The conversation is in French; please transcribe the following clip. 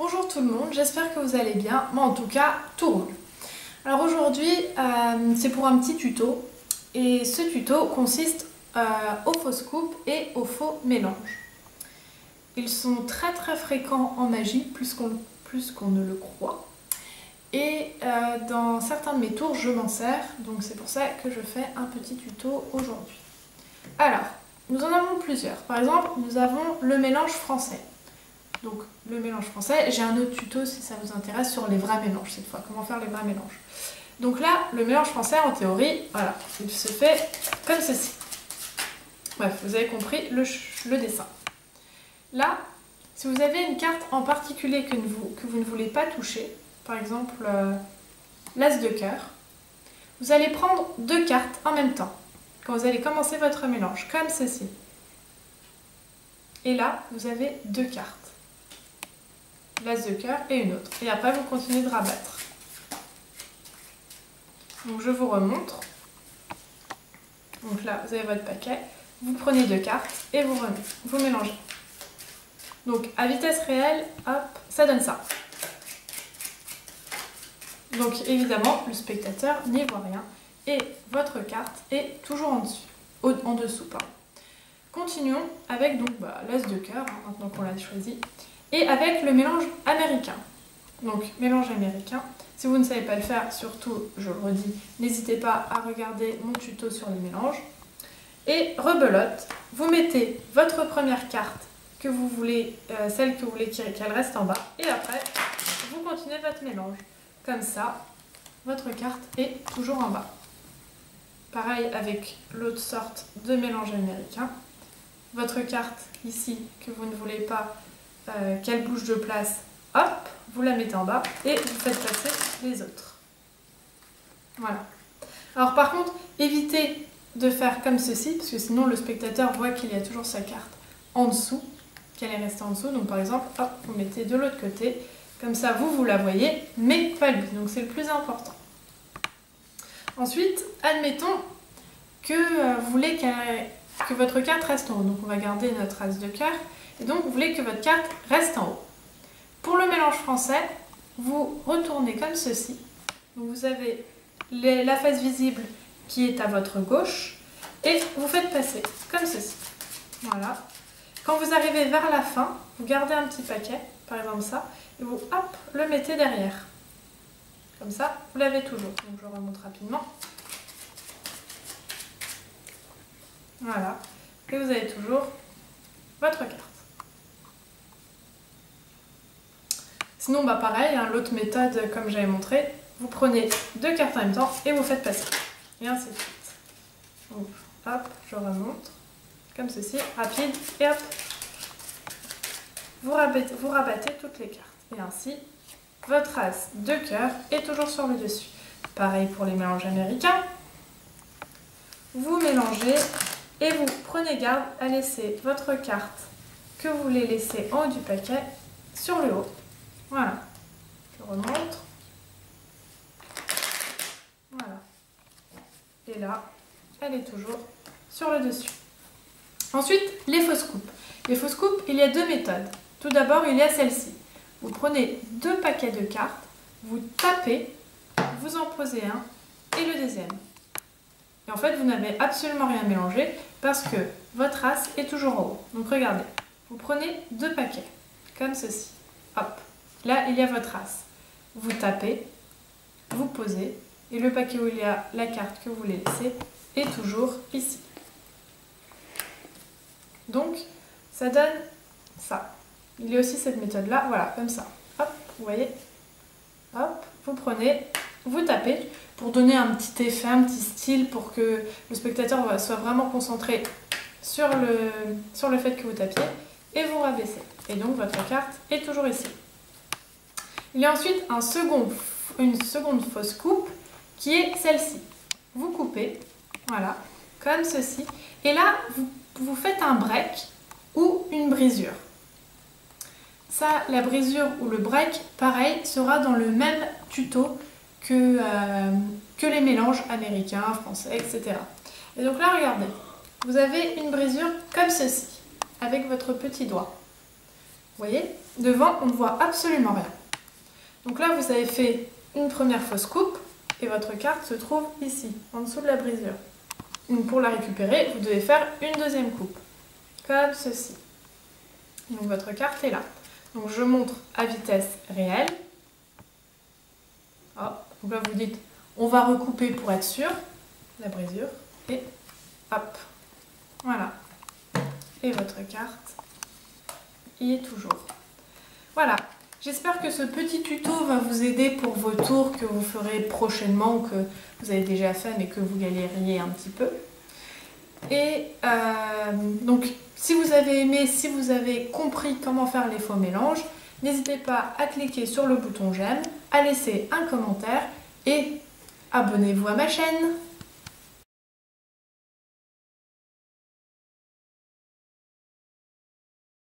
Bonjour tout le monde, j'espère que vous allez bien. Moi en tout cas, tout roule. Alors aujourd'hui, c'est pour un petit tuto. Et ce tuto consiste aux fausses coupes et aux faux mélanges. Ils sont très fréquents en magie, plus qu'on ne le croit. Et dans certains de mes tours, je m'en sers. Donc c'est pour ça que je fais un petit tuto aujourd'hui. Alors, nous en avons plusieurs. Par exemple, nous avons le mélange français. Donc le mélange français, j'ai un autre tuto si ça vous intéresse sur les vrais mélanges cette fois, comment faire les vrais mélanges. Donc là, le mélange français en théorie, voilà, il se fait comme ceci. Bref, vous avez compris le dessin. Là, si vous avez une carte en particulier que vous ne voulez pas toucher, par exemple l'as de cœur, vous allez prendre deux cartes en même temps quand vous allez commencer votre mélange, comme ceci. Et là, vous avez deux cartes. L'as de cœur et une autre. Et après, vous continuez de rabattre. Donc, je vous remontre. Donc là, vous avez votre paquet. Vous prenez deux cartes et vous remettez. Vous mélangez. Donc, à vitesse réelle, hop, ça donne ça. Donc, évidemment, le spectateur n'y voit rien. Et votre carte est toujours en dessous. Pardon. Continuons avec donc l'as de cœur, maintenant qu'on l'a choisi. Et avec le mélange américain. Donc, mélange américain. Si vous ne savez pas le faire, surtout, je le redis, n'hésitez pas à regarder mon tuto sur les mélanges. Et rebelote, vous mettez votre première carte que vous voulez, celle que vous voulez qu'elle reste en bas. Et après, vous continuez votre mélange. Comme ça, votre carte est toujours en bas. Pareil avec l'autre sorte de mélange américain. Votre carte ici, que vous ne voulez pas qu'elle bouge de place, hop, vous la mettez en bas et vous faites passer les autres. Voilà. Alors par contre, évitez de faire comme ceci, parce que sinon le spectateur voit qu'il y a toujours sa carte en dessous, qu'elle est restée en dessous. Donc par exemple, hop, vous mettez de l'autre côté, comme ça vous la voyez, mais pas lui. Donc c'est le plus important. Ensuite, admettons que vous voulez que votre carte reste en haut. Donc on va garder notre as de cœur. Et donc, vous voulez que votre carte reste en haut. Pour le mélange français, vous retournez comme ceci. Donc, vous avez la face visible qui est à votre gauche et vous faites passer comme ceci. Voilà. Quand vous arrivez vers la fin, vous gardez un petit paquet, par exemple ça, et vous, hop, le mettez derrière. Comme ça, vous l'avez toujours. Donc, je remonte rapidement. Voilà. Et vous avez toujours votre carte. Sinon, pareil, l'autre méthode, comme j'avais montré, vous prenez deux cartes en même temps et vous faites passer. Et ainsi de suite. Donc, hop, je remonte, comme ceci, rapide, et hop, vous rabattez toutes les cartes. Et ainsi, votre as de cœur est toujours sur le dessus. Pareil pour les mélanges américains. Vous mélangez et vous prenez garde à laisser votre carte que vous voulez laisser en haut du paquet sur le haut. Voilà, je remonte. Voilà. Et là, elle est toujours sur le dessus. Ensuite, les fausses coupes. Les fausses coupes, il y a deux méthodes. Tout d'abord, il y a celle-ci. Vous prenez deux paquets de cartes, vous tapez, vous en posez un et le deuxième. Et en fait, vous n'avez absolument rien mélangé parce que votre as est toujours en haut. Donc regardez, vous prenez deux paquets, comme ceci. Hop. Là, il y a votre as. Vous tapez, vous posez, et le paquet où il y a la carte que vous voulez laisser est toujours ici. Donc, ça donne ça. Il y a aussi cette méthode-là, voilà, comme ça. Hop, vous voyez. Hop, vous prenez, vous tapez, pour donner un petit effet, un petit style, pour que le spectateur soit vraiment concentré sur le fait que vous tapiez, et vous rabaissez. Et donc, votre carte est toujours ici. Il y a ensuite une seconde fausse coupe qui est celle-ci. Vous coupez, voilà, comme ceci. Et là, vous faites un break ou une brisure. Ça, la brisure ou le break, pareil, sera dans le même tuto que les mélanges américains, français, etc. Et donc là, regardez, vous avez une brisure comme ceci, avec votre petit doigt. Vous voyez, devant, on ne voit absolument rien. Donc là, vous avez fait une première fausse coupe et votre carte se trouve ici, en dessous de la brisure. Donc pour la récupérer, vous devez faire une deuxième coupe, comme ceci. Donc votre carte est là. Donc je montre à vitesse réelle. Hop. Donc là, vous dites, on va recouper pour être sûr, la brisure, et hop, voilà. Et votre carte y est toujours. Voilà. J'espère que ce petit tuto va vous aider pour vos tours que vous ferez prochainement ou que vous avez déjà fait mais que vous galériez un petit peu. Et donc, si vous avez aimé, si vous avez compris comment faire les faux mélanges, n'hésitez pas à cliquer sur le bouton j'aime, à laisser un commentaire et abonnez-vous à ma chaîne.